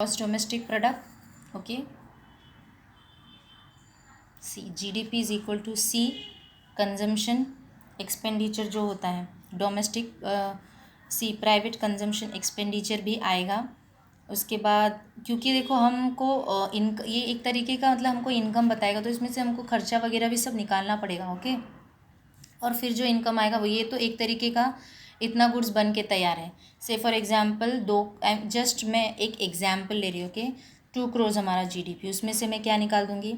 Gross domestic product, okay, C GDP is equal to C consumption expenditure जो होता है domestic, C private consumption expenditure भी आएगा। उसके बाद क्योंकि देखो हमको ये एक तरीके का मतलब हमको इनकम बताएगा, तो इसमें से हमको खर्चा वगैरह भी सब निकालना पड़ेगा, ओके। और फिर जो इनकम आएगा वो ये तो एक तरीके का इतना गुड्स बन के तैयार है। से फॉर एग्जांपल जस्ट मैं एक एग्जांपल ले रही हूँ, ओके। 2 करोड़ हमारा जीडीपी, उसमें से मैं क्या निकाल दूँगी,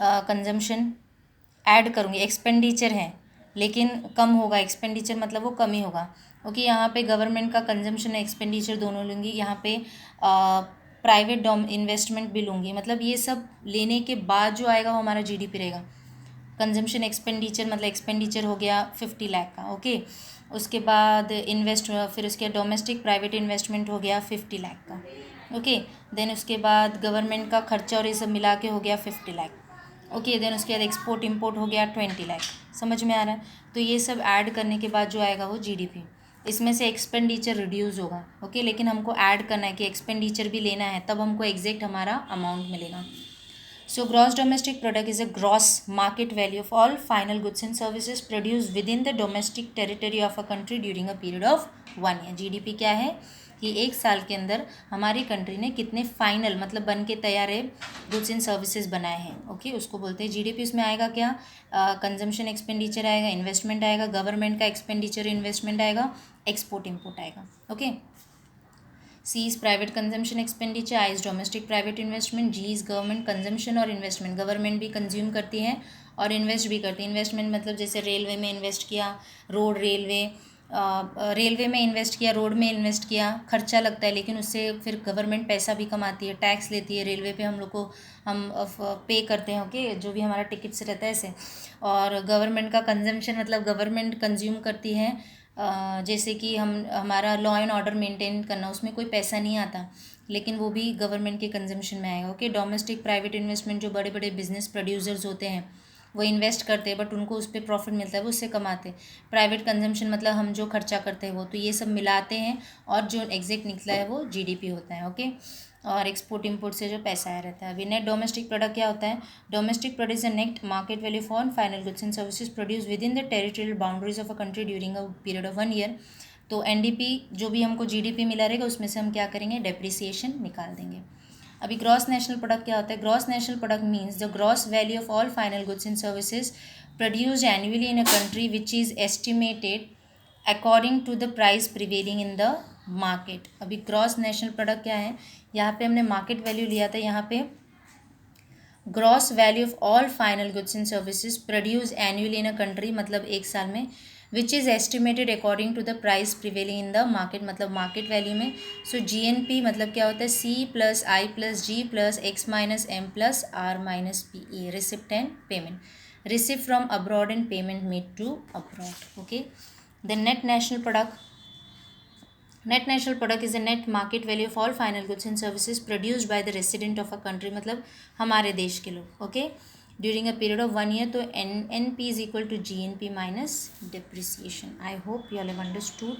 कंजम्पशन ऐड करूँगी, एक्सपेंडिचर है लेकिन कम होगा, एक्सपेंडिचर मतलब वो कम ही होगा, ओके। यहाँ पे गवर्नमेंट का कंजम्पशन एक्सपेंडिचर दोनों लूँगी, यहाँ पे प्राइवेट इन्वेस्टमेंट भी लूँगी, मतलब ये सब लेने के बाद जो आएगा वो हमारा जीडीपी रहेगा। कंजम्पशन एक्सपेंडिचर मतलब एक्सपेंडिचर हो गया 50 लाख का, ओके। उसके बाद फिर उसके डोमेस्टिक प्राइवेट इन्वेस्टमेंट हो गया 50 लाख का, ओके। देन उसके बाद गवर्नमेंट का खर्चा और ये सब मिला के हो गया 50 लाख, ओके। देन उसके बाद एक्सपोर्ट इंपोर्ट हो गया 20 लाख। समझ में आ रहा है? तो ये सब ऐड करने के बाद जो आएगा वो जीडीपी। इसमें से एक्सपेंडिचर रिड्यूस होगा, ओके, लेकिन हमको ऐड करना है कि एक्सपेंडिचर भी लेना है, तब हमको एग्जैक्ट हमारा अमाउंट मिलेगा। So gross domestic product is a gross market value of all final goods and services produced within the domestic territory of a country during a period of 1 year. GDP क्या है कि एक साल के अंदर हमारी कंट्री ने कितने फाइनल मतलब बन के तैयार है गुड्स एंड सर्विसेज बनाए हैं, ओके, उसको बोलते हैं जीडीपी। उसमें आएगा क्या, कंजम्पशन एक्सपेंडिचर आएगा, इन्वेस्टमेंट आएगा, गवर्नमेंट का एक्सपेंडिचर इन्वेस्टमेंट आएगा, एक्सपोर्ट इम्पोर्ट आएगा, okay. C is private consumption expenditure, I is domestic private investment, G is government consumption और investment। गवर्नमेंट भी कंज्यूम करती है और इन्वेस्ट भी करती है। इन्वेस्टमेंट मतलब जैसे रेलवे में इन्वेस्ट किया, रेलवे में इन्वेस्ट किया, रोड में इन्वेस्ट किया, खर्चा लगता है लेकिन उससे फिर गवर्नमेंट पैसा भी कमाती है, टैक्स लेती है रेलवे पे, हम लोग को हम पे करते हैं, ओके, जो भी हमारा टिकट से रहता है ऐसे। और गवर्नमेंट का कंजम्पशन मतलब गवर्नमेंट कंज्यूम करती है, जैसे कि हमारा लॉ एंड ऑर्डर मेंटेन करना, उसमें कोई पैसा नहीं आता लेकिन वो भी गवर्नमेंट के कंजम्पशन में आएगा, ओके। डोमेस्टिक प्राइवेट इन्वेस्टमेंट जो बड़े बड़े बिजनेस प्रोड्यूसर्स होते हैं वो इन्वेस्ट करते हैं बट उनको उस पर प्रॉफिट मिलता है, वो उससे कमाते हैं। प्राइवेट कंजम्पशन मतलब हम जो खर्चा करते हैं वो, तो ये सब मिलाते हैं और जो एग्जैक्ट निकला है वो जीडीपी होता है, ओके। और एक्सपोर्ट इंपोर्ट से जो पैसा आया रहता है। अभी नेट डोमेस्टिक प्रोडक्ट क्या होता है, domestic product is a net market value for final goods and services produce with in the territorial boundaries of a country during a period of 1 year. तो एनडीपी जो भी हमको जीडीपी मिला रहेगा उसमें से हम क्या करेंगे, डेप्रिसिएशन निकाल देंगे। अभी ग्रॉस नेशनल प्रोडक्ट क्या होता है, gross national product means the gross value of all final goods and services produced annually in a country which is estimated according to the price prevailing in the market. अभी gross national product क्या है, यहाँ पे हमने market value लिया था, यहाँ पे gross value of all final goods and services produce annually in a country मतलब एक साल में, which is estimated according to the price prevailing in the market मतलब मार्केट वैल्यू में। सो जीएनपी मतलब क्या होता है, C plus I plus G plus X minus M plus R minus P A, receipt and payment, receipt from abroad and payment made to abroad, okay. The net national product, net national product is a net market value of all final goods and services produced by the resident of a country मतलब हमारे देश के लोग, okay, during a period of 1 year. तो N P is equal to G N P minus depreciation. I hope you all have understood.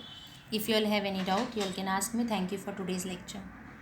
If you all have any doubt, you all can ask me. Thank you for today's lecture.